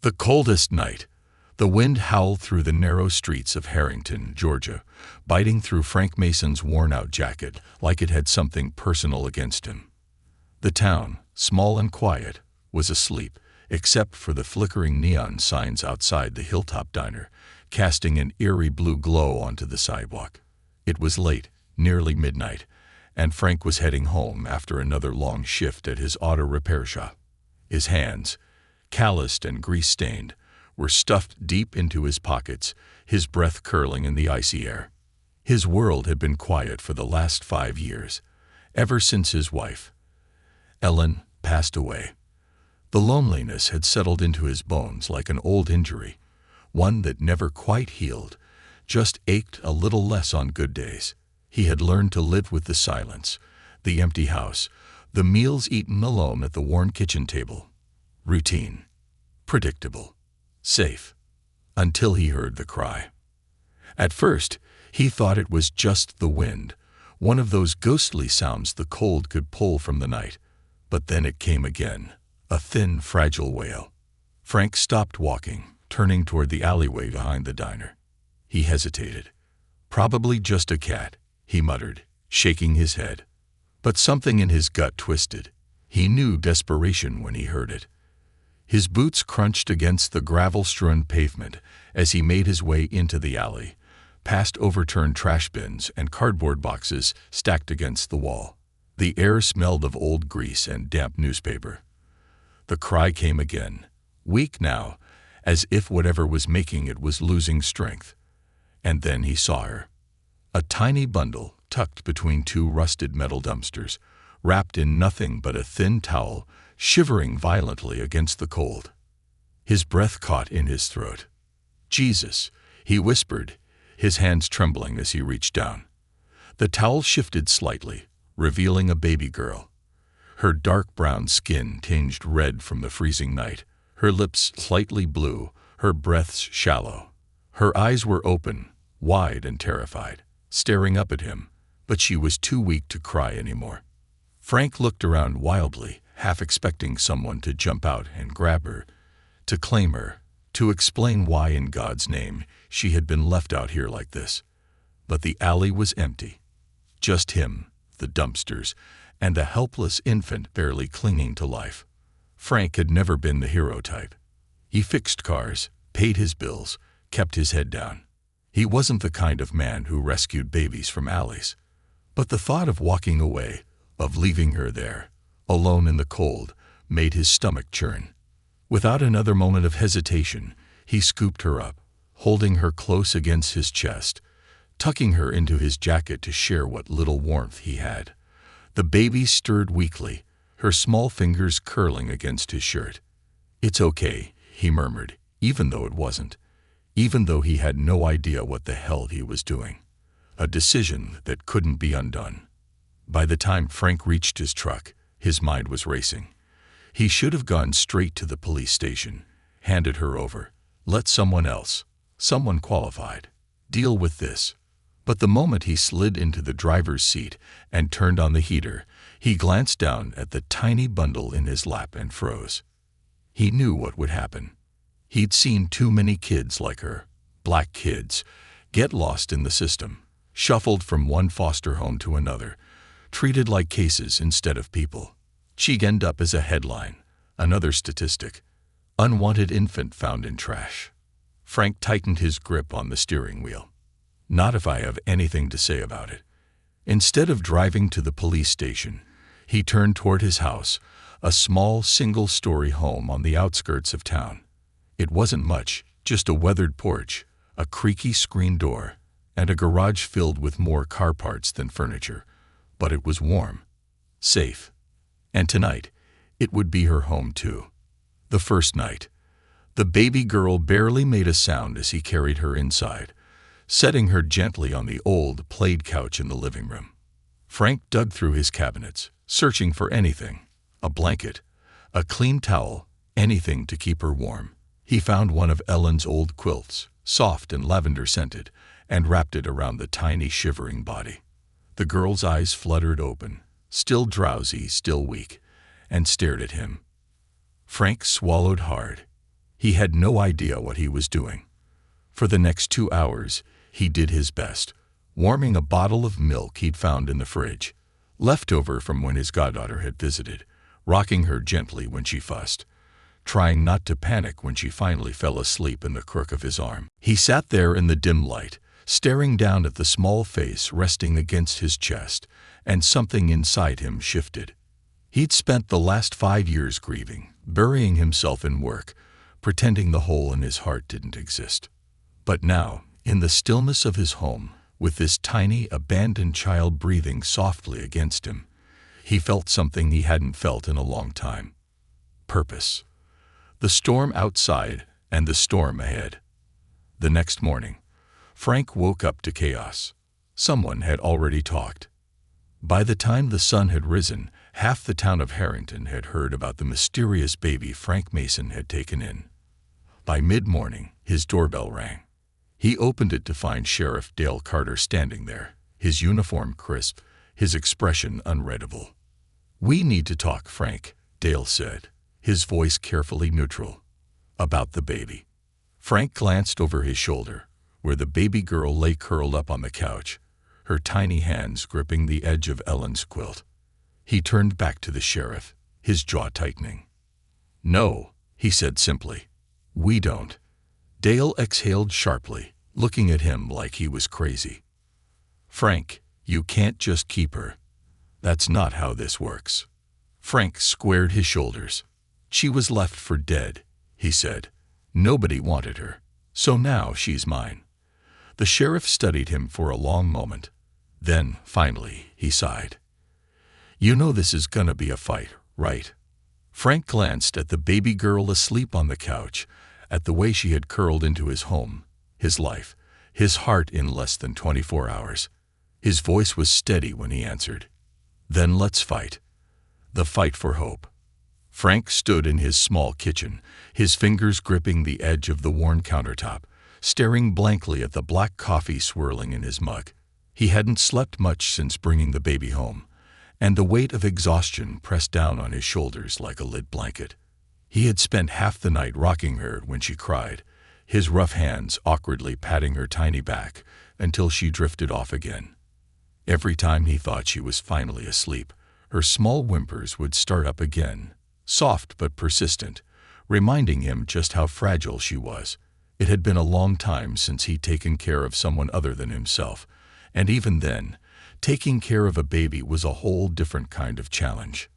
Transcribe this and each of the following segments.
The coldest night. The wind howled through the narrow streets of Harrington, Georgia, biting through Frank Mason's worn-out jacket like it had something personal against him. The town, small and quiet, was asleep, except for the flickering neon signs outside the Hilltop Diner, casting an eerie blue glow onto the sidewalk. It was late, nearly midnight, and Frank was heading home after another long shift at his auto repair shop. His hands, calloused and grease-stained, were stuffed deep into his pockets, his breath curling in the icy air. His world had been quiet for the last 5 years, ever since his wife, Ellen, passed away. The loneliness had settled into his bones like an old injury, one that never quite healed, just ached a little less on good days. He had learned to live with the silence, the empty house, the meals eaten alone at the worn kitchen table. Routine, predictable, safe, until he heard the cry. At first, he thought it was just the wind, one of those ghostly sounds the cold could pull from the night. But then it came again, a thin, fragile wail. Frank stopped walking, turning toward the alleyway behind the diner. He hesitated. Probably just a cat, he muttered, shaking his head. But something in his gut twisted. He knew desperation when he heard it. His boots crunched against the gravel-strewn pavement as he made his way into the alley, past overturned trash bins and cardboard boxes stacked against the wall. The air smelled of old grease and damp newspaper. The cry came again, weak now, as if whatever was making it was losing strength. And then he saw her. A tiny bundle tucked between 2 rusted metal dumpsters, wrapped in nothing but a thin towel, shivering violently against the cold. His breath caught in his throat. "Jesus," he whispered, his hands trembling as he reached down. The towel shifted slightly, revealing a baby girl. Her dark brown skin tinged red from the freezing night, her lips slightly blue, her breaths shallow. Her eyes were open, wide and terrified, staring up at him, but she was too weak to cry anymore. Frank looked around wildly, half expecting someone to jump out and grab her, to claim her, to explain why in God's name she had been left out here like this. But the alley was empty. Just him, the dumpsters, and a helpless infant barely clinging to life. Frank had never been the hero type. He fixed cars, paid his bills, kept his head down. He wasn't the kind of man who rescued babies from alleys. But the thought of walking away, of leaving her there, alone in the cold, made his stomach churn. Without another moment of hesitation, he scooped her up, holding her close against his chest, tucking her into his jacket to share what little warmth he had. The baby stirred weakly, her small fingers curling against his shirt. "It's okay," he murmured, even though it wasn't, even though he had no idea what the hell he was doing. A decision that couldn't be undone. By the time Frank reached his truck, his mind was racing. He should have gone straight to the police station, handed her over, let someone else, someone qualified, deal with this. But the moment he slid into the driver's seat and turned on the heater, he glanced down at the tiny bundle in his lap and froze. He knew what would happen. He'd seen too many kids like her, black kids, get lost in the system, shuffled from one foster home to another, treated like cases instead of people. She'd end up as a headline, another statistic. Unwanted infant found in trash. Frank tightened his grip on the steering wheel. Not if I have anything to say about it. Instead of driving to the police station, he turned toward his house, a small single-story home on the outskirts of town. It wasn't much, just a weathered porch, a creaky screen door, and a garage filled with more car parts than furniture. But it was warm, safe. And tonight, it would be her home too. The first night. The baby girl barely made a sound as he carried her inside, setting her gently on the old plaid couch in the living room. Frank dug through his cabinets, searching for anything, a blanket, a clean towel, anything to keep her warm. He found one of Ellen's old quilts, soft and lavender-scented, and wrapped it around the tiny shivering body. The girl's eyes fluttered open, still drowsy, still weak, and stared at him. Frank swallowed hard. He had no idea what he was doing. For the next 2 hours, he did his best, warming a bottle of milk he'd found in the fridge, leftover from when his goddaughter had visited, rocking her gently when she fussed, trying not to panic when she finally fell asleep in the crook of his arm. He sat there in the dim light, staring down at the small face resting against his chest, and something inside him shifted. He'd spent the last 5 years grieving, burying himself in work, pretending the hole in his heart didn't exist. But now, in the stillness of his home, with this tiny, abandoned child breathing softly against him, he felt something he hadn't felt in a long time. Purpose. The storm outside and the storm ahead. The next morning, Frank woke up to chaos. Someone had already talked. By the time the sun had risen, half the town of Harrington had heard about the mysterious baby Frank Mason had taken in. By mid-morning, his doorbell rang. He opened it to find Sheriff Dale Carter standing there, his uniform crisp, his expression unreadable. "We need to talk, Frank," Dale said, his voice carefully neutral. "About the baby." Frank glanced over his shoulder, where the baby girl lay curled up on the couch, her tiny hands gripping the edge of Ellen's quilt. He turned back to the sheriff, his jaw tightening. "No," he said simply. "We don't." Dale exhaled sharply, looking at him like he was crazy. "Frank, you can't just keep her. That's not how this works." Frank squared his shoulders. "She was left for dead," he said. "Nobody wanted her, so now she's mine." The sheriff studied him for a long moment. Then, finally, he sighed. "You know this is gonna be a fight, right?" Frank glanced at the baby girl asleep on the couch, at the way she had curled into his home, his life, his heart in less than 24 hours. His voice was steady when he answered. "Then let's fight. The fight for hope." Frank stood in his small kitchen, his fingers gripping the edge of the worn countertop, staring blankly at the black coffee swirling in his mug. He hadn't slept much since bringing the baby home, and the weight of exhaustion pressed down on his shoulders like a lit blanket. He had spent half the night rocking her when she cried, his rough hands awkwardly patting her tiny back until she drifted off again. Every time he thought she was finally asleep, her small whimpers would start up again, soft but persistent, reminding him just how fragile she was. It had been a long time since he'd taken care of someone other than himself, and even then, taking care of a baby was a whole different kind of challenge.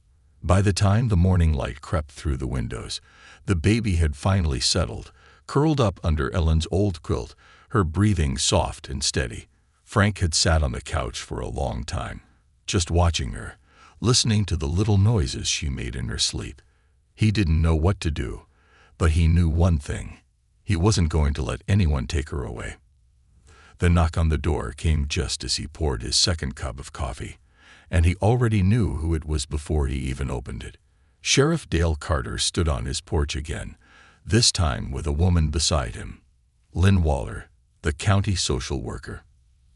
By the time the morning light crept through the windows, the baby had finally settled, curled up under Ellen's old quilt, her breathing soft and steady. Frank had sat on the couch for a long time, just watching her, listening to the little noises she made in her sleep. He didn't know what to do, but he knew one thing. He wasn't going to let anyone take her away. The knock on the door came just as he poured his second cup of coffee, and he already knew who it was before he even opened it. Sheriff Dale Carter stood on his porch again, this time with a woman beside him. Lynn Waller, the county social worker.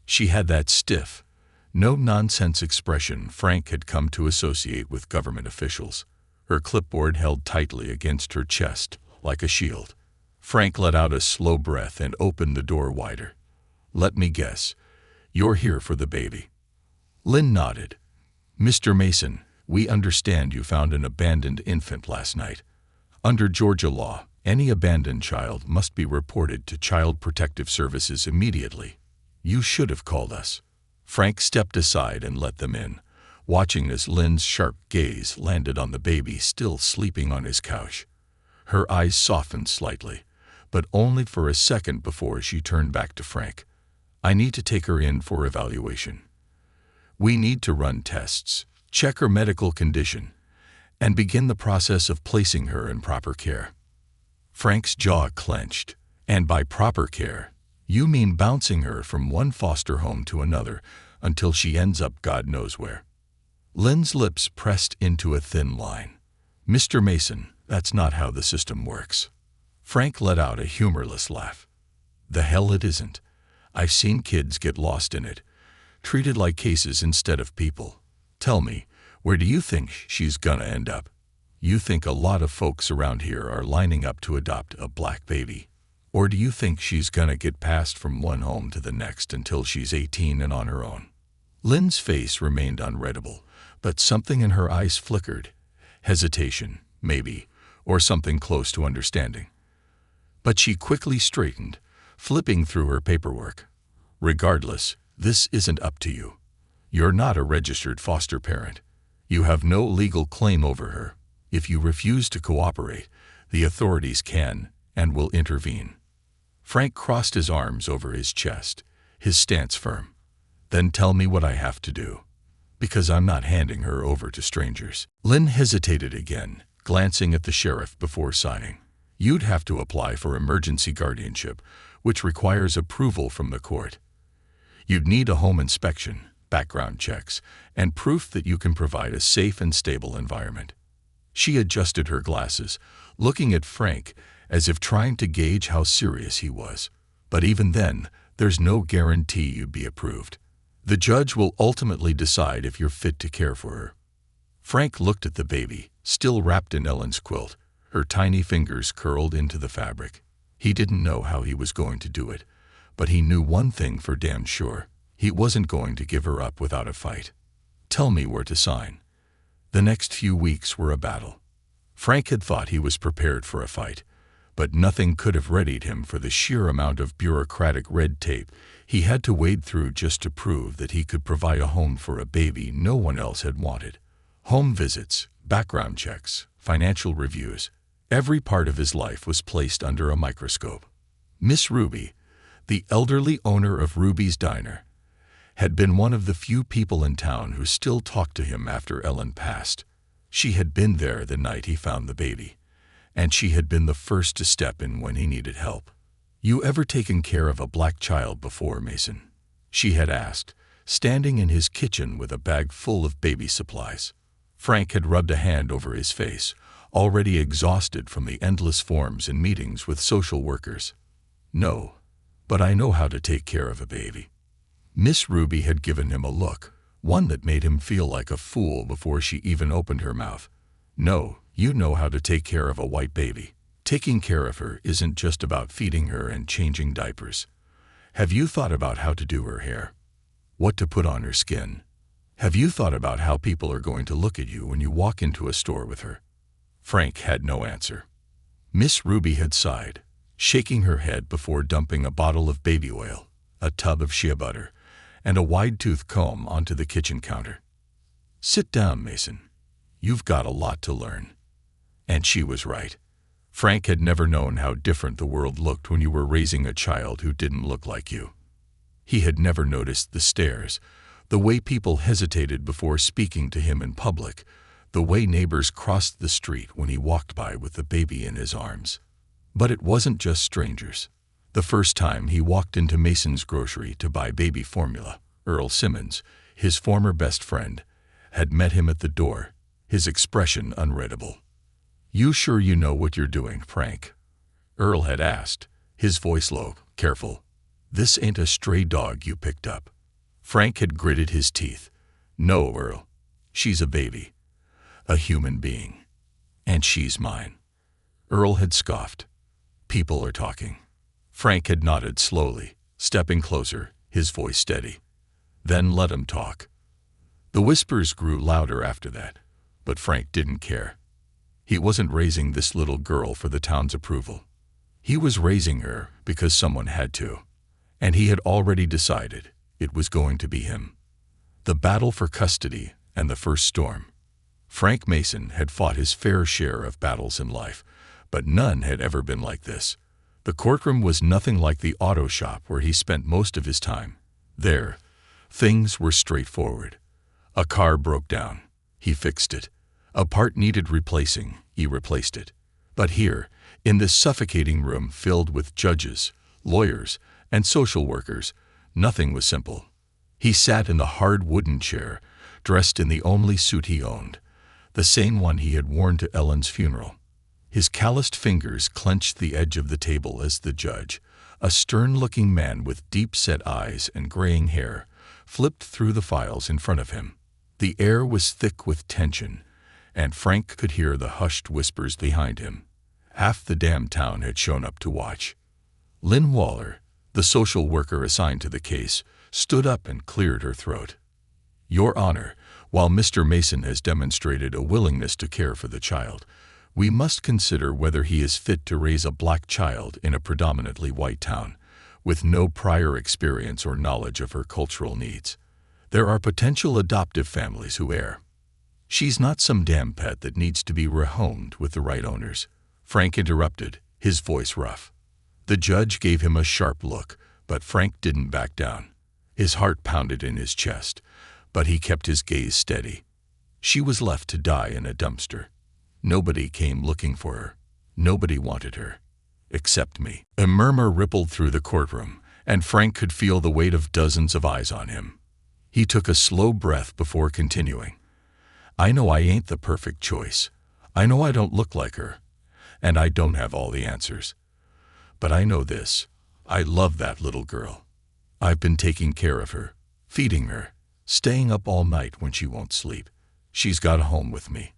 She had that stiff, no-nonsense expression Frank had come to associate with government officials, her clipboard held tightly against her chest like a shield. Frank let out a slow breath and opened the door wider. "Let me guess, you're here for the baby." Lynn nodded. "Mr. Mason, we understand you found an abandoned infant last night. Under Georgia law, any abandoned child must be reported to Child Protective Services immediately. You should have called us." Frank stepped aside and let them in, watching as Lynn's sharp gaze landed on the baby still sleeping on his couch. Her eyes softened slightly, but only for a second before she turned back to Frank. "I need to take her in for evaluation. We need to run tests, check her medical condition, and begin the process of placing her in proper care." Frank's jaw clenched. "And by proper care, you mean bouncing her from one foster home to another until she ends up God knows where." Lynn's lips pressed into a thin line. "Mr. Mason, that's not how the system works." Frank let out a humorless laugh. "The hell it isn't. I've seen kids get lost in it, treated like cases instead of people. Tell me, where do you think she's gonna end up?" You think a lot of folks around here are lining up to adopt a black baby? Or do you think she's gonna get passed from one home to the next until she's 18 and on her own?" Lynn's face remained unreadable, but something in her eyes flickered. Hesitation, maybe, or something close to understanding. But she quickly straightened, flipping through her paperwork. "Regardless, this isn't up to you. You're not a registered foster parent. You have no legal claim over her. If you refuse to cooperate, the authorities can and will intervene." Frank crossed his arms over his chest, his stance firm. "Then tell me what I have to do, because I'm not handing her over to strangers." Lynn hesitated again, glancing at the sheriff before signing. "You'd have to apply for emergency guardianship, which requires approval from the court. You'd need a home inspection, background checks, and proof that you can provide a safe and stable environment." She adjusted her glasses, looking at Frank as if trying to gauge how serious he was. "But even then, there's no guarantee you'd be approved. The judge will ultimately decide if you're fit to care for her." Frank looked at the baby, still wrapped in Ellen's quilt, her tiny fingers curled into the fabric. He didn't know how he was going to do it, but he knew one thing for damn sure. He wasn't going to give her up without a fight. "Tell me where to sign." The next few weeks were a battle. Frank had thought he was prepared for a fight, but nothing could have readied him for the sheer amount of bureaucratic red tape he had to wade through just to prove that he could provide a home for a baby no one else had wanted. Home visits, background checks, financial reviews, every part of his life was placed under a microscope. Miss Ruby, the elderly owner of Ruby's Diner, had been one of the few people in town who still talked to him after Ellen passed. She had been there the night he found the baby, and she had been the first to step in when he needed help. "You ever taken care of a black child before, Mason?" she had asked, standing in his kitchen with a bag full of baby supplies. Frank had rubbed a hand over his face, already exhausted from the endless forms and meetings with social workers. "No, but I know how to take care of a baby." Miss Ruby had given him a look, one that made him feel like a fool before she even opened her mouth. "No, you know how to take care of a white baby. Taking care of her isn't just about feeding her and changing diapers. Have you thought about how to do her hair? What to put on her skin? Have you thought about how people are going to look at you when you walk into a store with her?" Frank had no answer. Miss Ruby had sighed, shaking her head before dumping a bottle of baby oil, a tub of shea butter, and a wide-tooth comb onto the kitchen counter. "Sit down, Mason. You've got a lot to learn." And she was right. Frank had never known how different the world looked when you were raising a child who didn't look like you. He had never noticed the stares, the way people hesitated before speaking to him in public, the way neighbors crossed the street when he walked by with the baby in his arms. But it wasn't just strangers. The first time he walked into Mason's grocery to buy baby formula, Earl Simmons, his former best friend, had met him at the door, his expression unreadable. "You sure you know what you're doing, Frank?" Earl had asked, his voice low, careful. "This ain't a stray dog you picked up." Frank had gritted his teeth. "No, Earl. She's a baby. A human being. And she's mine." Earl had scoffed. "People are talking." Frank had nodded slowly, stepping closer, his voice steady. "Then let 'em talk." The whispers grew louder after that, but Frank didn't care. He wasn't raising this little girl for the town's approval. He was raising her because someone had to, and he had already decided it was going to be him. The battle for custody and the first storm. Frank Mason had fought his fair share of battles in life, but none had ever been like this. The courtroom was nothing like the auto shop where he spent most of his time. There, things were straightforward. A car broke down. He fixed it. A part needed replacing. He replaced it. But here, in this suffocating room filled with judges, lawyers, and social workers, nothing was simple. He sat in the hard wooden chair, dressed in the only suit he owned, the same one he had worn to Ellen's funeral. His calloused fingers clenched the edge of the table as the judge, a stern-looking man with deep-set eyes and graying hair, flipped through the files in front of him. The air was thick with tension, and Frank could hear the hushed whispers behind him. Half the damn town had shown up to watch. Lynn Waller, the social worker assigned to the case, stood up and cleared her throat. "Your Honor, while Mr. Mason has demonstrated a willingness to care for the child, we must consider whether he is fit to raise a black child in a predominantly white town, with no prior experience or knowledge of her cultural needs. There are potential adoptive families who err. She's not some damn pet that needs to be rehomed with the right owners," Frank interrupted, his voice rough. The judge gave him a sharp look, but Frank didn't back down. His heart pounded in his chest, but he kept his gaze steady. She was left to die in a dumpster. Nobody came looking for her. Nobody wanted her. Except me. A murmur rippled through the courtroom, and Frank could feel the weight of dozens of eyes on him. He took a slow breath before continuing. "I know I ain't the perfect choice. I know I don't look like her. And I don't have all the answers. But I know this. I love that little girl. I've been taking care of her, feeding her, staying up all night when she won't sleep. She's got a home with me.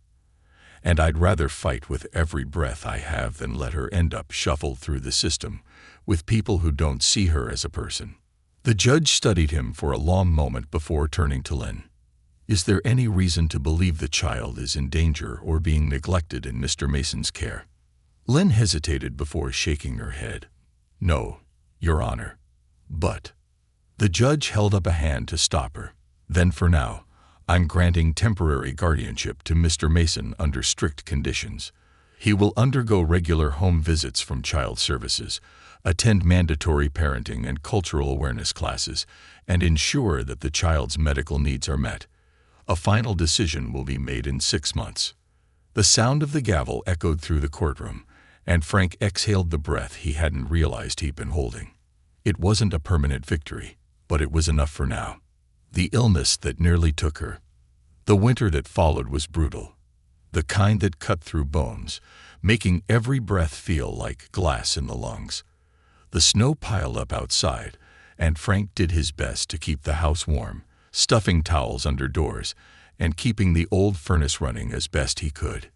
And I'd rather fight with every breath I have than let her end up shuffled through the system with people who don't see her as a person." The judge studied him for a long moment before turning to Lynn. "Is there any reason to believe the child is in danger or being neglected in Mr. Mason's care?" Lynn hesitated before shaking her head. "No, Your Honor. But—" The judge held up a hand to stop her. "Then for now, I'm granting temporary guardianship to Mr. Mason under strict conditions. He will undergo regular home visits from Child Services, attend mandatory parenting and cultural awareness classes, and ensure that the child's medical needs are met. A final decision will be made in 6 months." The sound of the gavel echoed through the courtroom, and Frank exhaled the breath he hadn't realized he'd been holding. It wasn't a permanent victory, but it was enough for now. The illness that nearly took her. The winter that followed was brutal. The kind that cut through bones, making every breath feel like glass in the lungs. The snow piled up outside, and Frank did his best to keep the house warm, stuffing towels under doors and keeping the old furnace running as best he could.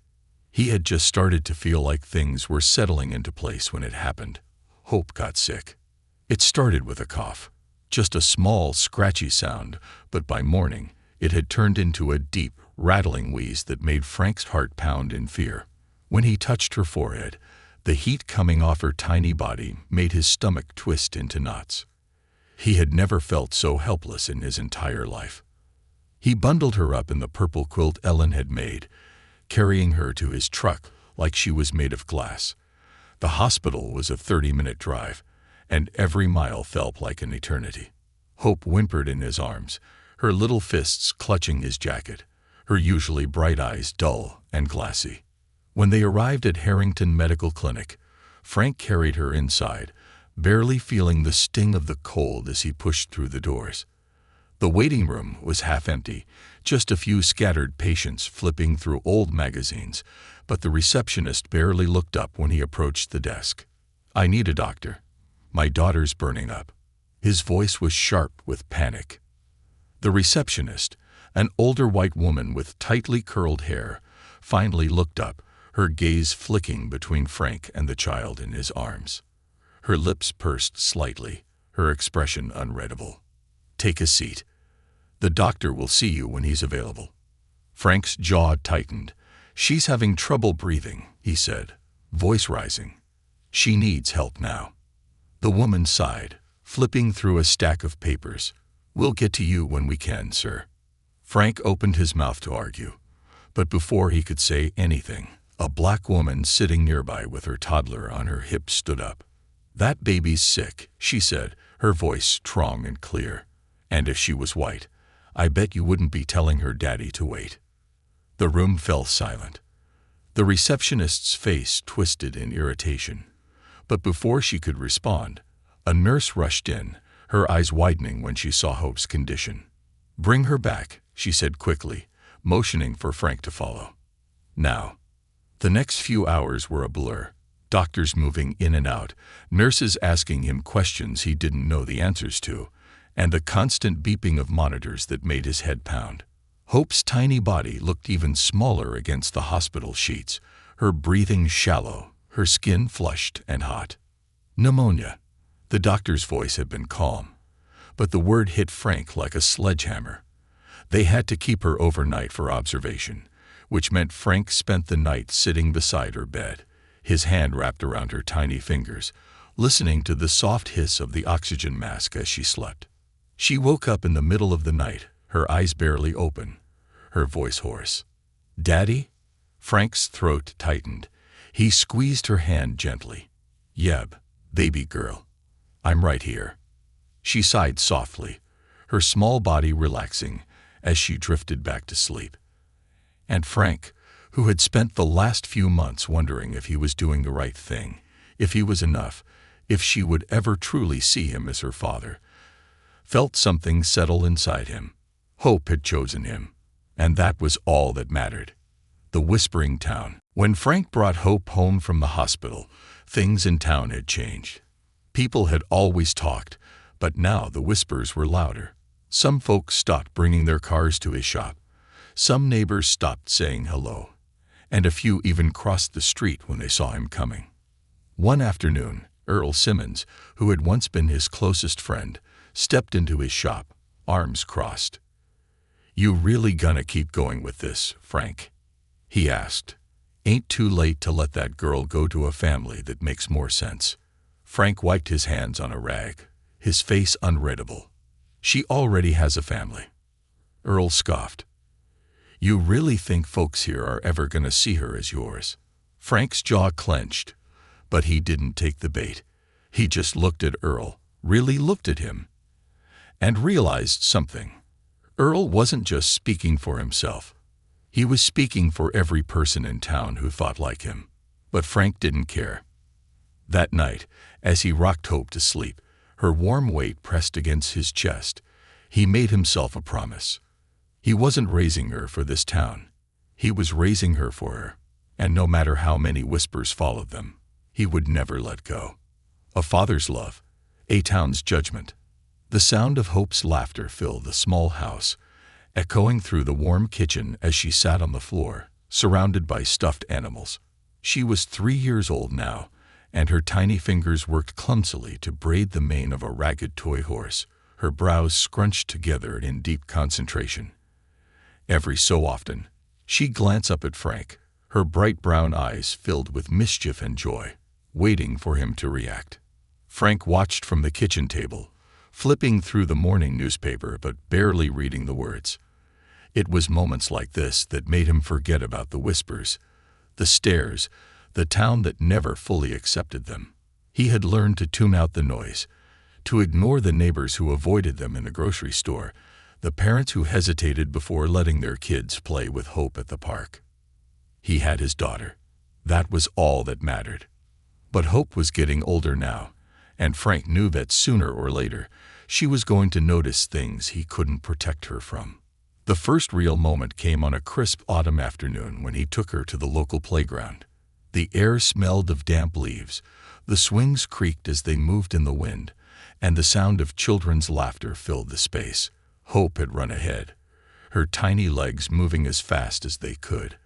He had just started to feel like things were settling into place when it happened. Hope got sick. It started with a cough, just a small, scratchy sound, but by morning it had turned into a deep, rattling wheeze that made Frank's heart pound in fear. When he touched her forehead, the heat coming off her tiny body made his stomach twist into knots. He had never felt so helpless in his entire life. He bundled her up in the purple quilt Ellen had made, carrying her to his truck like she was made of glass. The hospital was a 30-minute drive, and every mile felt like an eternity. Hope whimpered in his arms, her little fists clutching his jacket, her usually bright eyes dull and glassy. When they arrived at Harrington Medical Clinic, Frank carried her inside, barely feeling the sting of the cold as he pushed through the doors. The waiting room was half empty, just a few scattered patients flipping through old magazines, but the receptionist barely looked up when he approached the desk. "I need a doctor. My daughter's burning up." His voice was sharp with panic. The receptionist, an older white woman with tightly curled hair, finally looked up, her gaze flicking between Frank and the child in his arms. Her lips pursed slightly, her expression unreadable. "Take a seat. The doctor will see you when he's available." Frank's jaw tightened. "She's having trouble breathing," he said, voice rising. "She needs help now." The woman sighed, flipping through a stack of papers. "We'll get to you when we can, sir." Frank opened his mouth to argue, but before he could say anything, a black woman sitting nearby with her toddler on her hip stood up. "That baby's sick," she said, her voice strong and clear. "And if she was white, I bet you wouldn't be telling her daddy to wait." The room fell silent. The receptionist's face twisted in irritation. But before she could respond, a nurse rushed in, her eyes widening when she saw Hope's condition. "Bring her back," she said quickly, motioning for Frank to follow. Now, the next few hours were a blur. Doctors moving in and out, nurses asking him questions he didn't know the answers to, and the constant beeping of monitors that made his head pound. Hope's tiny body looked even smaller against the hospital sheets, her breathing shallow, her skin flushed and hot. Pneumonia. The doctor's voice had been calm, but the word hit Frank like a sledgehammer. They had to keep her overnight for observation, which meant Frank spent the night sitting beside her bed, his hand wrapped around her tiny fingers, listening to the soft hiss of the oxygen mask as she slept. She woke up in the middle of the night, her eyes barely open, her voice hoarse. "Daddy?" Frank's throat tightened. He squeezed her hand gently. "Yeb, baby girl. I'm right here." She sighed softly, her small body relaxing as she drifted back to sleep. And Frank, who had spent the last few months wondering if he was doing the right thing, if he was enough, if she would ever truly see him as her father, felt something settle inside him. Hope had chosen him, and that was all that mattered. The Whispering Town. When Frank brought Hope home from the hospital, things in town had changed. People had always talked, but now the whispers were louder. Some folks stopped bringing their cars to his shop. Some neighbors stopped saying hello, and a few even crossed the street when they saw him coming. One afternoon, Earl Simmons, who had once been his closest friend, stepped into his shop, arms crossed. "You really gonna keep going with this, Frank?" he asked. "Ain't too late to let that girl go to a family that makes more sense." Frank wiped his hands on a rag, his face unreadable. "She already has a family." Earl scoffed. "You really think folks here are ever gonna see her as yours?" Frank's jaw clenched, but he didn't take the bait. He just looked at Earl, really looked at him, and realized something. Earl wasn't just speaking for himself. He was speaking for every person in town who thought like him. But Frank didn't care. That night, as he rocked Hope to sleep, her warm weight pressed against his chest, he made himself a promise. He wasn't raising her for this town. He was raising her for her, and no matter how many whispers followed them, he would never let go. A father's love, a town's judgment. The sound of Hope's laughter filled the small house, echoing through the warm kitchen as she sat on the floor, surrounded by stuffed animals. She was 3 years old now, and her tiny fingers worked clumsily to braid the mane of a ragged toy horse, her brows scrunched together in deep concentration. Every so often, she'd glance up at Frank, her bright brown eyes filled with mischief and joy, waiting for him to react. Frank watched from the kitchen table, flipping through the morning newspaper but barely reading the words. It was moments like this that made him forget about the whispers, the stares, the town that never fully accepted them. He had learned to tune out the noise, to ignore the neighbors who avoided them in the grocery store, the parents who hesitated before letting their kids play with Hope at the park. He had his daughter. That was all that mattered. But Hope was getting older now, and Frank knew that sooner or later she was going to notice things he couldn't protect her from. The first real moment came on a crisp autumn afternoon when he took her to the local playground. The air smelled of damp leaves, the swings creaked as they moved in the wind, and the sound of children's laughter filled the space. Hope had run ahead, her tiny legs moving as fast as they could,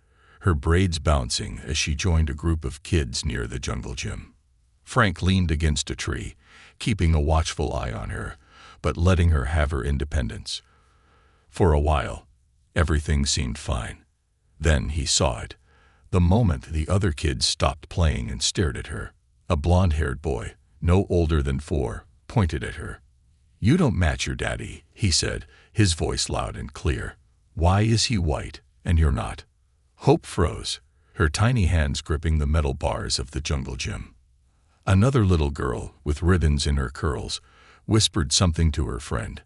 her braids bouncing as she joined a group of kids near the jungle gym. Frank leaned against a tree, keeping a watchful eye on her, but letting her have her independence. For a while, everything seemed fine. Then he saw it. The moment the other kids stopped playing and stared at her, a blonde-haired boy, no older than 4, pointed at her. "You don't match your daddy," he said, his voice loud and clear. "Why is he white, and you're not?" Hope froze, her tiny hands gripping the metal bars of the jungle gym. Another little girl, with ribbons in her curls, whispered something to her friend,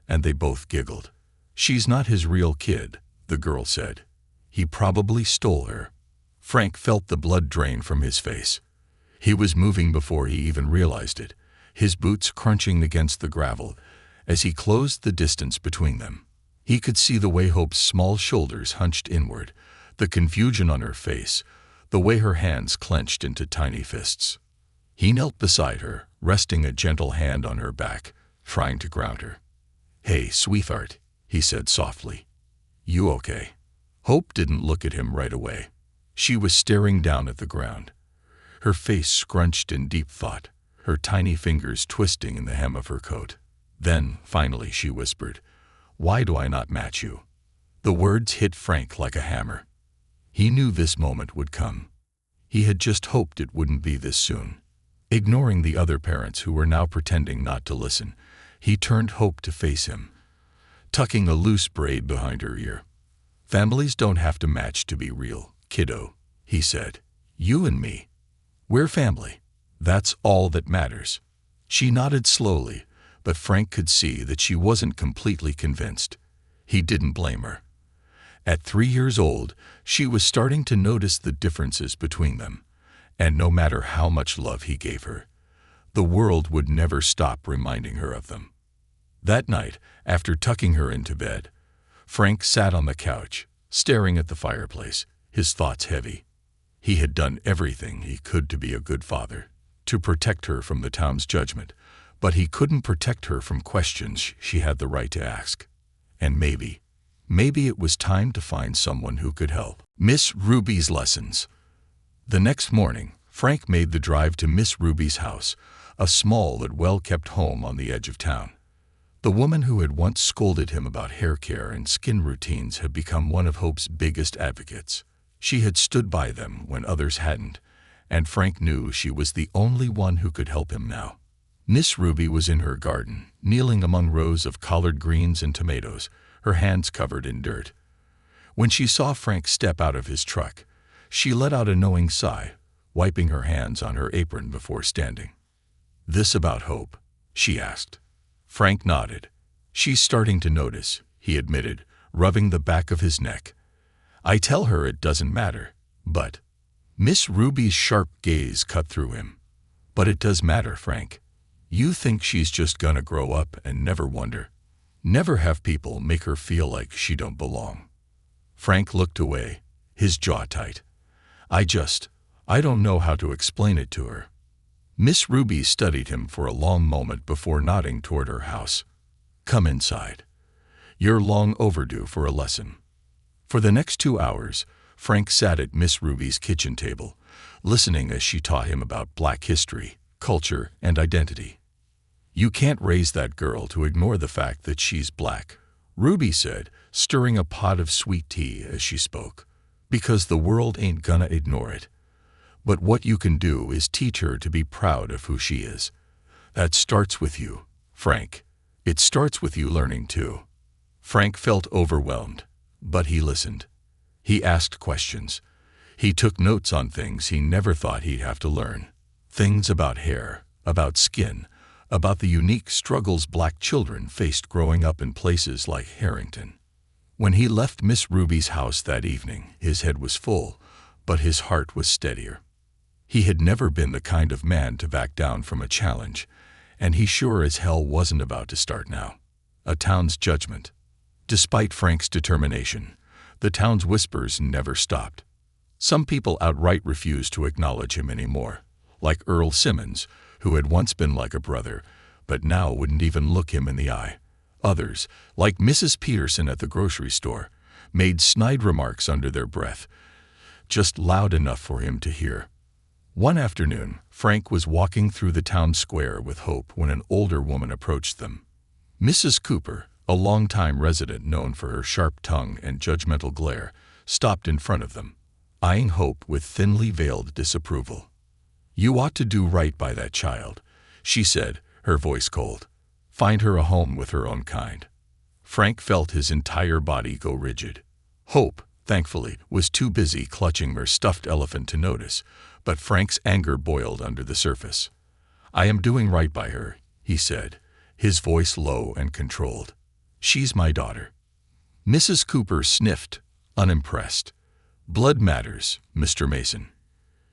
and they both giggled. "She's not his real kid," the girl said. "He probably stole her." Frank felt the blood drain from his face. He was moving before he even realized it, his boots crunching against the gravel as he closed the distance between them. He could see the way Hope's small shoulders hunched inward, the confusion on her face, the way her hands clenched into tiny fists. He knelt beside her, resting a gentle hand on her back, trying to ground her. "Hey, sweetheart," he said softly. "You okay?" Hope didn't look at him right away. She was staring down at the ground, her face scrunched in deep thought, her tiny fingers twisting in the hem of her coat. Then, finally, she whispered, "Why do I not match you?" The words hit Frank like a hammer. He knew this moment would come. He had just hoped it wouldn't be this soon. Ignoring the other parents who were now pretending not to listen, he turned Hope to face him, tucking a loose braid behind her ear. "Families don't have to match to be real, kiddo," he said. "You and me, we're family. That's all that matters." She nodded slowly, but Frank could see that she wasn't completely convinced. He didn't blame her. At 3 years old, she was starting to notice the differences between them, and no matter how much love he gave her, the world would never stop reminding her of them. That night, after tucking her into bed, Frank sat on the couch, staring at the fireplace, his thoughts heavy. He had done everything he could to be a good father, to protect her from the town's judgment, but he couldn't protect her from questions she had the right to ask. And maybe it was time to find someone who could help. Miss Ruby's lessons. The next morning, Frank made the drive to Miss Ruby's house, a small and well-kept home on the edge of town. The woman who had once scolded him about hair care and skin routines had become one of Hope's biggest advocates. She had stood by them when others hadn't, and Frank knew she was the only one who could help him now. Miss Ruby was in her garden, kneeling among rows of collard greens and tomatoes, her hands covered in dirt. When she saw Frank step out of his truck, she let out a knowing sigh, wiping her hands on her apron before standing. "This about Hope?" she asked. Frank nodded. "She's starting to notice," he admitted, rubbing the back of his neck. "I tell her it doesn't matter, but—" Miss Ruby's sharp gaze cut through him. "But it does matter, Frank. You think she's just gonna grow up and never wonder. Never have people make her feel like she don't belong." Frank looked away, his jaw tight. I don't know how to explain it to her." Miss Ruby studied him for a long moment before nodding toward her house. "Come inside. You're long overdue for a lesson." For the next 2 hours, Frank sat at Miss Ruby's kitchen table, listening as she taught him about Black history, culture, and identity. "You can't raise that girl to ignore the fact that she's Black," Ruby said, stirring a pot of sweet tea as she spoke, "because the world ain't gonna ignore it. But what you can do is teach her to be proud of who she is. That starts with you, Frank. It starts with you learning too." Frank felt overwhelmed, but he listened. He asked questions. He took notes on things he never thought he'd have to learn. Things about hair, about skin, about the unique struggles Black children faced growing up in places like Harrington. When he left Miss Ruby's house that evening, his head was full, but his heart was steadier. He had never been the kind of man to back down from a challenge, and he sure as hell wasn't about to start now. A town's judgment. Despite Frank's determination, the town's whispers never stopped. Some people outright refused to acknowledge him anymore, like Earl Simmons, who had once been like a brother, but now wouldn't even look him in the eye. Others, like Mrs. Peterson at the grocery store, made snide remarks under their breath, just loud enough for him to hear. One afternoon, Frank was walking through the town square with Hope when an older woman approached them. Mrs. Cooper, a longtime resident known for her sharp tongue and judgmental glare, stopped in front of them, eyeing Hope with thinly veiled disapproval. "You ought to do right by that child," she said, her voice cold. "Find her a home with her own kind." Frank felt his entire body go rigid. Hope, thankfully, was too busy clutching her stuffed elephant to notice, but Frank's anger boiled under the surface. "I am doing right by her," he said, his voice low and controlled. "She's my daughter." Mrs. Cooper sniffed, unimpressed. "Blood matters, Mr. Mason.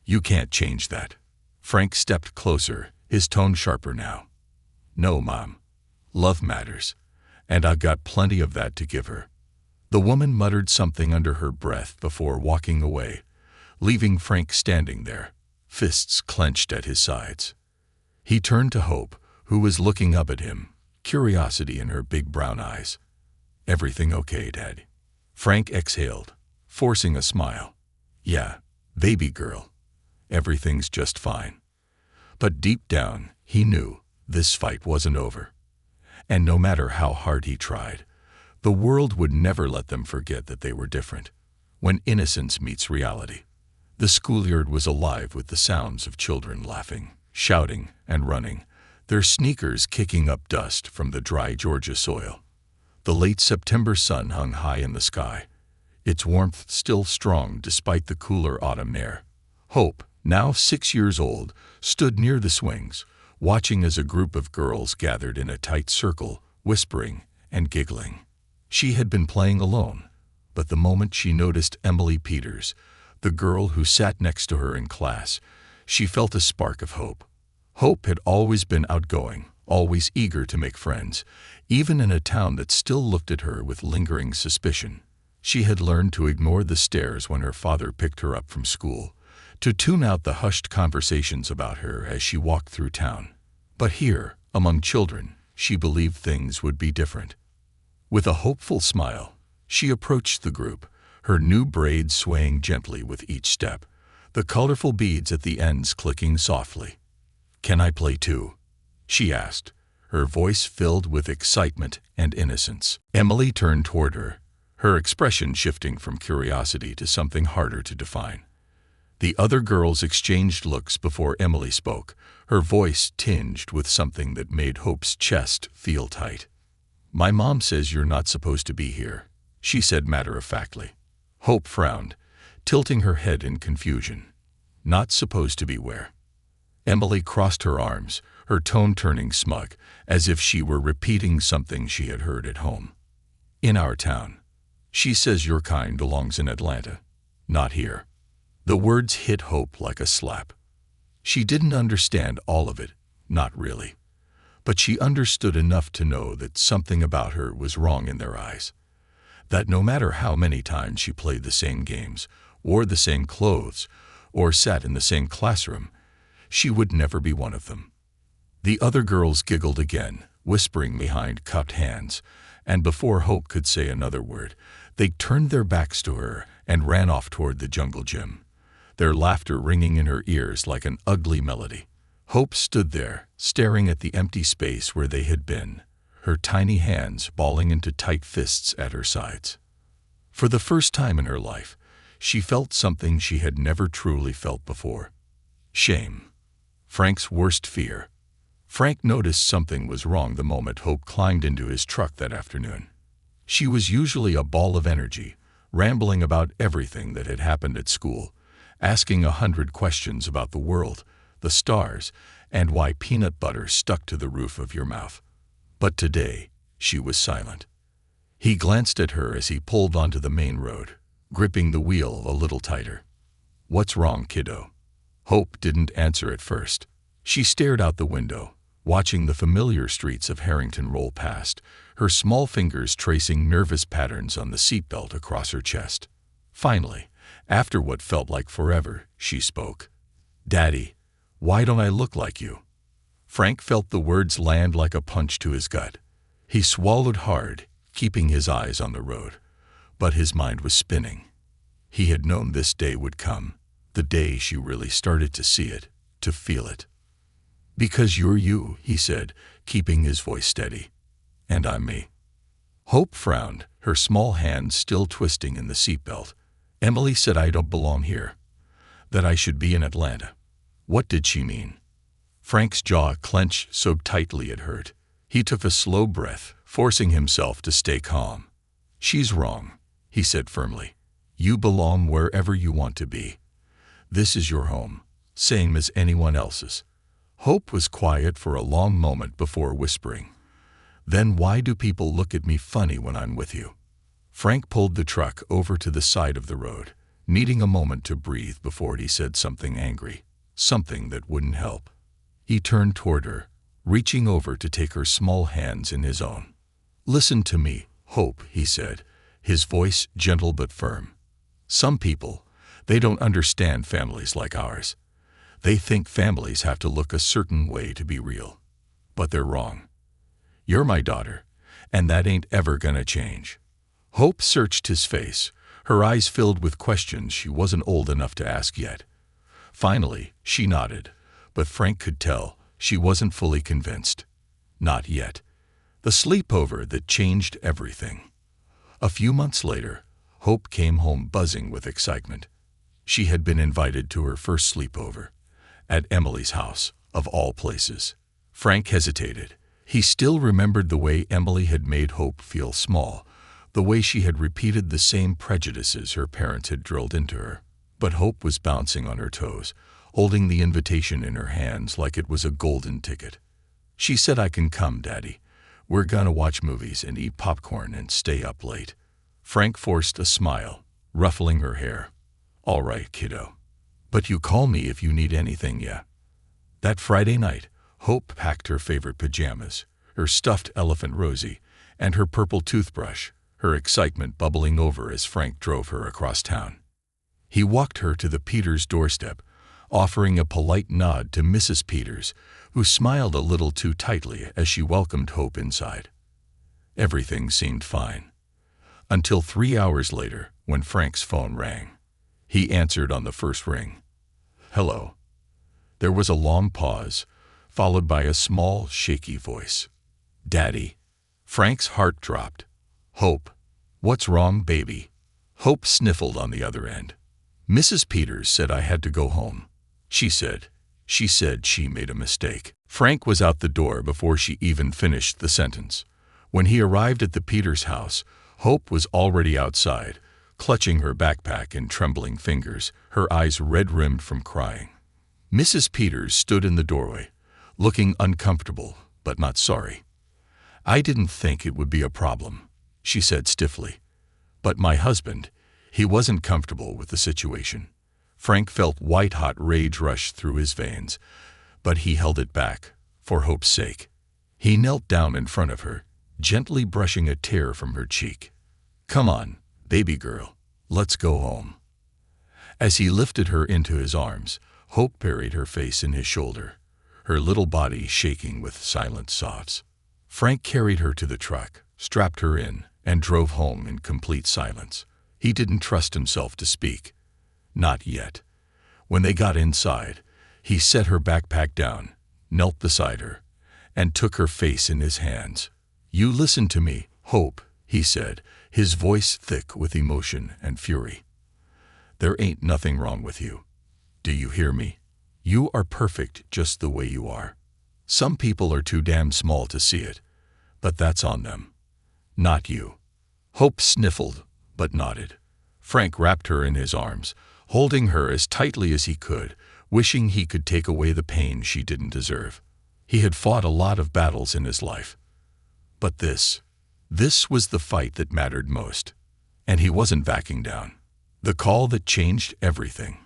You can't change that." Frank stepped closer, his tone sharper now. "No, Mom. Love matters, and I've got plenty of that to give her." The woman muttered something under her breath before walking away, leaving Frank standing there, fists clenched at his sides. He turned to Hope, who was looking up at him, curiosity in her big brown eyes. "Everything okay, Dad?" Frank exhaled, forcing a smile. Yeah, baby girl. Everything's just fine. But deep down, he knew this fight wasn't over. And no matter how hard he tried, the world would never let them forget that they were different. When innocence meets reality. The schoolyard was alive with the sounds of children laughing, shouting, and running, their sneakers kicking up dust from the dry Georgia soil. The late September sun hung high in the sky, its warmth still strong despite the cooler autumn air. Hope, now 6 years old, stood near the swings, watching as a group of girls gathered in a tight circle, whispering and giggling. She had been playing alone, but the moment she noticed Emily Peters, the girl who sat next to her in class, she felt a spark of hope. Hope had always been outgoing, always eager to make friends, even in a town that still looked at her with lingering suspicion. She had learned to ignore the stares when her father picked her up from school, to tune out the hushed conversations about her as she walked through town. But here, among children, she believed things would be different. With a hopeful smile, she approached the group, her new braids swaying gently with each step, the colorful beads at the ends clicking softly. "Can I play too?" she asked, her voice filled with excitement and innocence. Emily turned toward her, her expression shifting from curiosity to something harder to define. The other girls exchanged looks before Emily spoke, her voice tinged with something that made Hope's chest feel tight. "My mom says you're not supposed to be here," she said matter-of-factly. Hope frowned, tilting her head in confusion. "Not supposed to be where?" Emily crossed her arms, her tone turning smug, as if she were repeating something she had heard at home. "In our town. She says your kind belongs in Atlanta, not here." The words hit Hope like a slap. She didn't understand all of it, not really. But she understood enough to know that something about her was wrong in their eyes. That no matter how many times she played the same games, wore the same clothes, or sat in the same classroom, she would never be one of them. The other girls giggled again, whispering behind cupped hands, and before Hope could say another word, they turned their backs to her and ran off toward the jungle gym, their laughter ringing in her ears like an ugly melody. Hope stood there, staring at the empty space where they had been, her tiny hands balling into tight fists at her sides. For the first time in her life, she felt something she had never truly felt before. Shame. Frank's worst fear. Frank noticed something was wrong the moment Hope climbed into his truck that afternoon. She was usually a ball of energy, rambling about everything that had happened at school, asking 100 questions about the world, the stars, and why peanut butter stuck to the roof of your mouth. But today, she was silent. He glanced at her as he pulled onto the main road, gripping the wheel a little tighter. "What's wrong, kiddo?" Hope didn't answer at first. She stared out the window, watching the familiar streets of Harrington roll past, her small fingers tracing nervous patterns on the seatbelt across her chest. Finally, after what felt like forever, she spoke. "Daddy, why don't I look like you?" Frank felt the words land like a punch to his gut. He swallowed hard, keeping his eyes on the road, but his mind was spinning. He had known this day would come, the day she really started to see it, to feel it. "Because you're you," he said, keeping his voice steady. "And I'm me." Hope frowned, her small hands still twisting in the seatbelt. "Emily said I don't belong here, that I should be in Atlanta." What did she mean? Frank's jaw clenched so tightly it hurt. He took a slow breath, forcing himself to stay calm. "She's wrong," he said firmly. "You belong wherever you want to be. This is your home, same as anyone else's." Hope was quiet for a long moment before whispering, "Then why do people look at me funny when I'm with you?" Frank pulled the truck over to the side of the road, needing a moment to breathe before he said something angry, something that wouldn't help. He turned toward her, reaching over to take her small hands in his own. "Listen to me, Hope," he said, his voice gentle but firm. "Some people, they don't understand families like ours. They think families have to look a certain way to be real. But they're wrong. You're my daughter, and that ain't ever gonna change." Hope searched his face, her eyes filled with questions she wasn't old enough to ask yet. Finally, she nodded, but Frank could tell she wasn't fully convinced. Not yet. The sleepover that changed everything. A few months later, Hope came home buzzing with excitement. She had been invited to her first sleepover, at Emily's house, of all places. Frank hesitated. He still remembered the way Emily had made Hope feel small, the way she had repeated the same prejudices her parents had drilled into her. But Hope was bouncing on her toes, holding the invitation in her hands like it was a golden ticket. She said, "I can come, Daddy. We're gonna watch movies and eat popcorn and stay up late." Frank forced a smile, ruffling her hair. "All right, kiddo. But you call me if you need anything, yeah?" That Friday night, Hope packed her favorite pajamas, her stuffed elephant Rosie, and her purple toothbrush, her excitement bubbling over as Frank drove her across town. He walked her to the Peters doorstep, offering a polite nod to Mrs. Peters, who smiled a little too tightly as she welcomed Hope inside. Everything seemed fine. Until 3 hours later, when Frank's phone rang. He answered on the first ring. "Hello." There was a long pause, followed by a small, shaky voice. "Daddy." Frank's heart dropped. "Hope. What's wrong, baby?" Hope sniffled on the other end. "Mrs. Peters said I had to go home. She said she made a mistake." Frank was out the door before she even finished the sentence. When he arrived at the Peters house, Hope was already outside, clutching her backpack in trembling fingers, her eyes red-rimmed from crying. Mrs. Peters stood in the doorway, looking uncomfortable but not sorry. "I didn't think it would be a problem," she said stiffly. "But my husband, he wasn't comfortable with the situation." Frank felt white-hot rage rush through his veins, but he held it back, for Hope's sake. He knelt down in front of her, gently brushing a tear from her cheek. "Come on, baby girl, let's go home." As he lifted her into his arms, Hope buried her face in his shoulder, her little body shaking with silent sobs. Frank carried her to the truck, strapped her in, and drove home in complete silence. He didn't trust himself to speak. Not yet. When they got inside, he set her backpack down, knelt beside her, and took her face in his hands. "You listen to me, Hope," he said, his voice thick with emotion and fury. "There ain't nothing wrong with you. Do you hear me? You are perfect just the way you are. Some people are too damn small to see it, but that's on them. Not you." Hope sniffled, but nodded. Frank wrapped her in his arms, holding her as tightly as he could, wishing he could take away the pain she didn't deserve. He had fought a lot of battles in his life. But this was the fight that mattered most. And he wasn't backing down. The call that changed everything.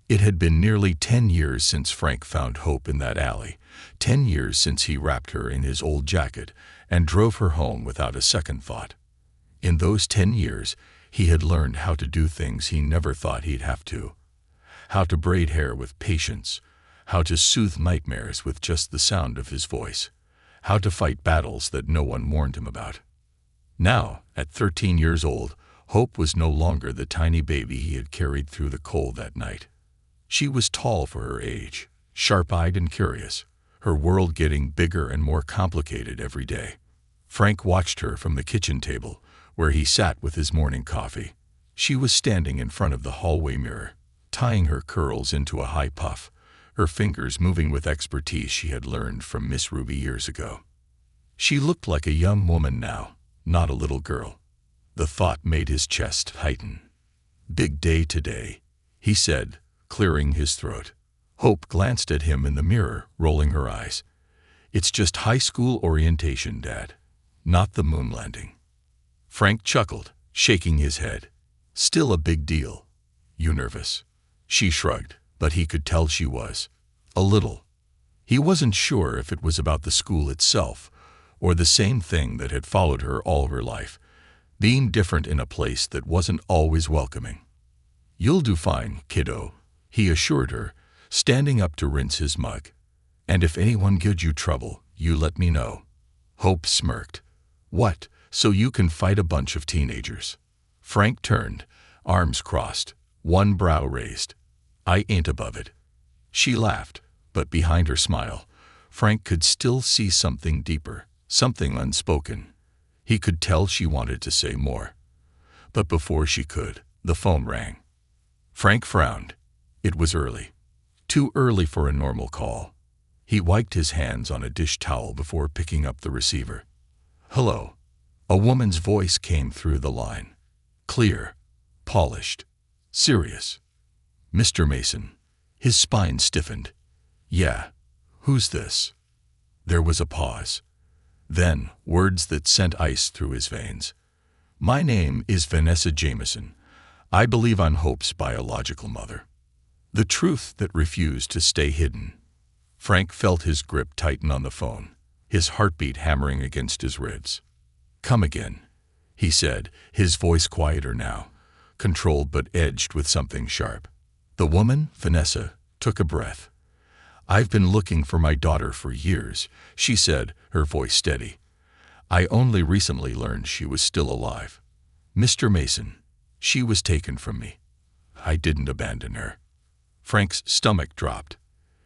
It had been nearly 10 years since Frank found Hope in that alley, 10 years since he wrapped her in his old jacket and drove her home without a second thought. In those 10 years, he had learned how to do things he never thought he'd have to. How to braid hair with patience, how to soothe nightmares with just the sound of his voice, how to fight battles that no one warned him about. Now, at 13 years old, Hope was no longer the tiny baby he had carried through the cold that night. She was tall for her age, sharp-eyed and curious, her world getting bigger and more complicated every day. Frank watched her from the kitchen table, where he sat with his morning coffee. She was standing in front of the hallway mirror, tying her curls into a high puff, her fingers moving with expertise she had learned from Miss Ruby years ago. She looked like a young woman now, not a little girl. The thought made his chest tighten. "Big day today," he said, clearing his throat. Hope glanced at him in the mirror, rolling her eyes. "It's just high school orientation, Dad, not the moon landing." Frank chuckled, shaking his head. "Still a big deal. You nervous?" She shrugged, but he could tell she was. A little. He wasn't sure if it was about the school itself, or the same thing that had followed her all her life, being different in a place that wasn't always welcoming. "You'll do fine, kiddo," he assured her, standing up to rinse his mug. "And if anyone gives you trouble, you let me know." Hope smirked. "What, so you can fight a bunch of teenagers. Frank turned, arms crossed, one brow raised. I ain't above it. She laughed, but behind her smile, Frank could still see something deeper, something unspoken. He could tell she wanted to say more. But before she could, the phone rang. Frank frowned. It was early. Too early for a normal call. He wiped his hands on a dish towel before picking up the receiver. Hello. A woman's voice came through the line. Clear, polished, serious. Mr. Mason. His spine stiffened. Yeah. Who's this? There was a pause. Then, words that sent ice through his veins. My name is Vanessa Jameson. I believe I'm Hope's biological mother. The truth that refused to stay hidden. Frank felt his grip tighten on the phone, his heartbeat hammering against his ribs. Come again, he said, his voice quieter now, controlled but edged with something sharp. The woman, Vanessa, took a breath. I've been looking for my daughter for years, she said, her voice steady. I only recently learned she was still alive. Mr. Mason, she was taken from me. I didn't abandon her. Frank's stomach dropped.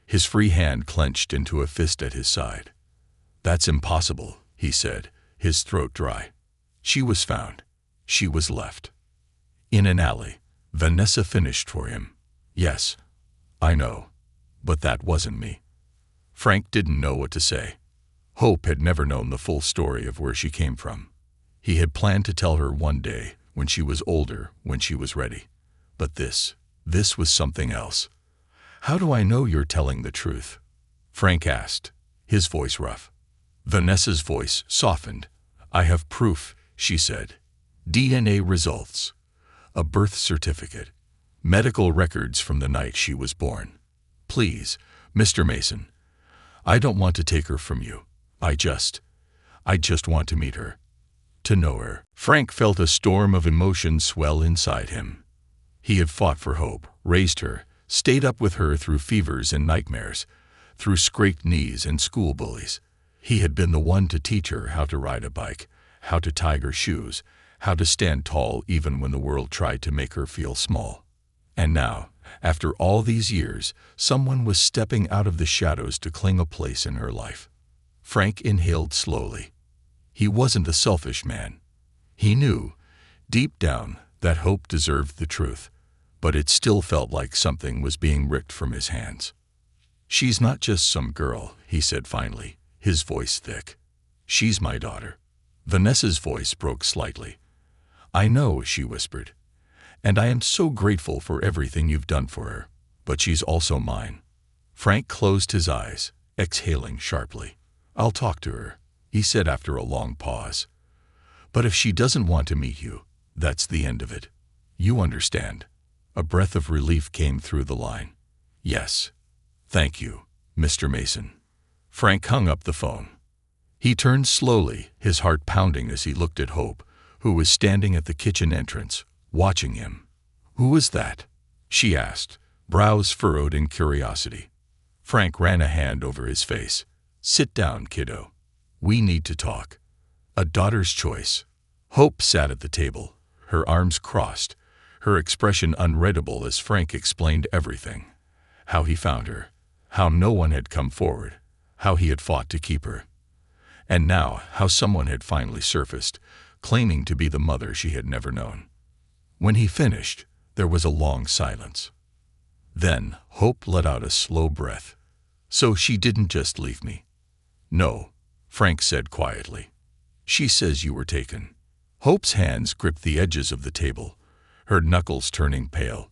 His free hand clenched into a fist at his side. That's impossible, he said, his throat dry. She was found. She was left. In an alley. Vanessa finished for him. Yes, I know. But that wasn't me. Frank didn't know what to say. Hope had never known the full story of where she came from. He had planned to tell her one day, when she was older, when she was ready. But this was something else. How do I know you're telling the truth? Frank asked, his voice rough. Vanessa's voice softened. I have proof, she said. DNA results. A birth certificate. Medical records from the night she was born. Please, Mr. Mason. I don't want to take her from you. I just want to meet her. To know her. Frank felt a storm of emotion swell inside him. He had fought for Hope, raised her, stayed up with her through fevers and nightmares, through scraped knees and school bullies. He had been the one to teach her how to ride a bike, how to tie her shoes, how to stand tall even when the world tried to make her feel small. And now, after all these years, someone was stepping out of the shadows to claim a place in her life. Frank inhaled slowly. He wasn't a selfish man. He knew, deep down, that Hope deserved the truth, but it still felt like something was being ripped from his hands. She's not just some girl, he said finally, his voice thick. She's my daughter. Vanessa's voice broke slightly. I know, she whispered, and I am so grateful for everything you've done for her, but she's also mine. Frank closed his eyes, exhaling sharply. I'll talk to her, he said after a long pause. But if she doesn't want to meet you, that's the end of it. You understand. A breath of relief came through the line. Yes. Thank you, Mr. Mason. Frank hung up the phone. He turned slowly, his heart pounding as he looked at Hope, who was standing at the kitchen entrance, watching him. Who was that? She asked, brows furrowed in curiosity. Frank ran a hand over his face. Sit down, kiddo. We need to talk. A daughter's choice. Hope sat at the table, her arms crossed, her expression unreadable as Frank explained everything. How he found her, how no one had come forward, how he had fought to keep her. And now, how someone had finally surfaced, claiming to be the mother she had never known. When he finished, there was a long silence. Then, Hope let out a slow breath. So she didn't just leave me. No, Frank said quietly. She says you were taken. Hope's hands gripped the edges of the table, her knuckles turning pale.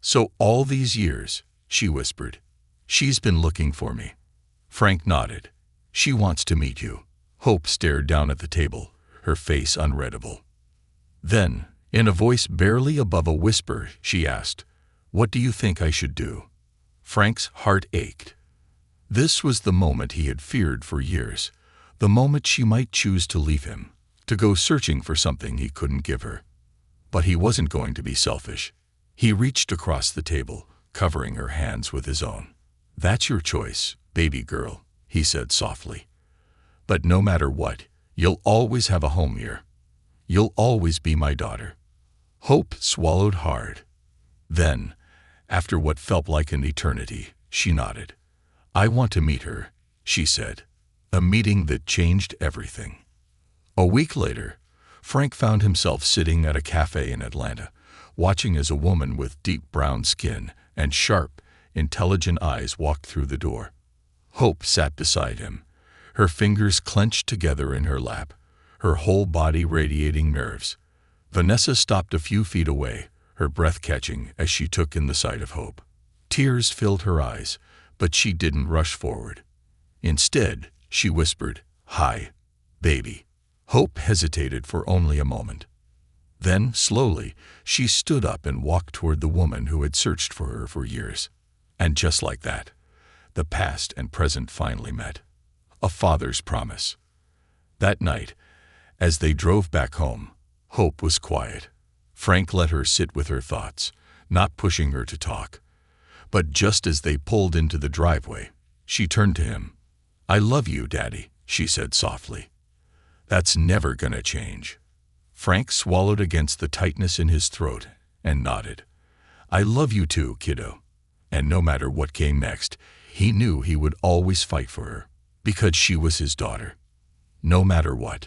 So all these years, she whispered, she's been looking for me. Frank nodded. She wants to meet you. Hope stared down at the table, her face unreadable. Then, in a voice barely above a whisper, she asked, what do you think I should do? Frank's heart ached. This was the moment he had feared for years, the moment she might choose to leave him, to go searching for something he couldn't give her. But he wasn't going to be selfish. He reached across the table, covering her hands with his own. That's your choice, baby girl, he said softly. But no matter what, you'll always have a home here. You'll always be my daughter." Hope swallowed hard. Then, after what felt like an eternity, she nodded. "I want to meet her," she said. A meeting that changed everything. A week later, Frank found himself sitting at a cafe in Atlanta, watching as a woman with deep brown skin and sharp, intelligent eyes walked through the door. Hope sat beside him, her fingers clenched together in her lap, her whole body radiating nerves. Vanessa stopped a few feet away, her breath catching as she took in the sight of Hope. Tears filled her eyes, but she didn't rush forward. Instead, she whispered, "Hi, baby." Hope hesitated for only a moment. Then, slowly, she stood up and walked toward the woman who had searched for her for years. And just like that, the past and present finally met. A father's promise. That night, as they drove back home, Hope was quiet. Frank let her sit with her thoughts, not pushing her to talk. But just as they pulled into the driveway, she turned to him. "I love you, Daddy," she said softly. "That's never gonna change." Frank swallowed against the tightness in his throat and nodded. "I love you too, kiddo." And no matter what came next, he knew he would always fight for her, because she was his daughter. No matter what.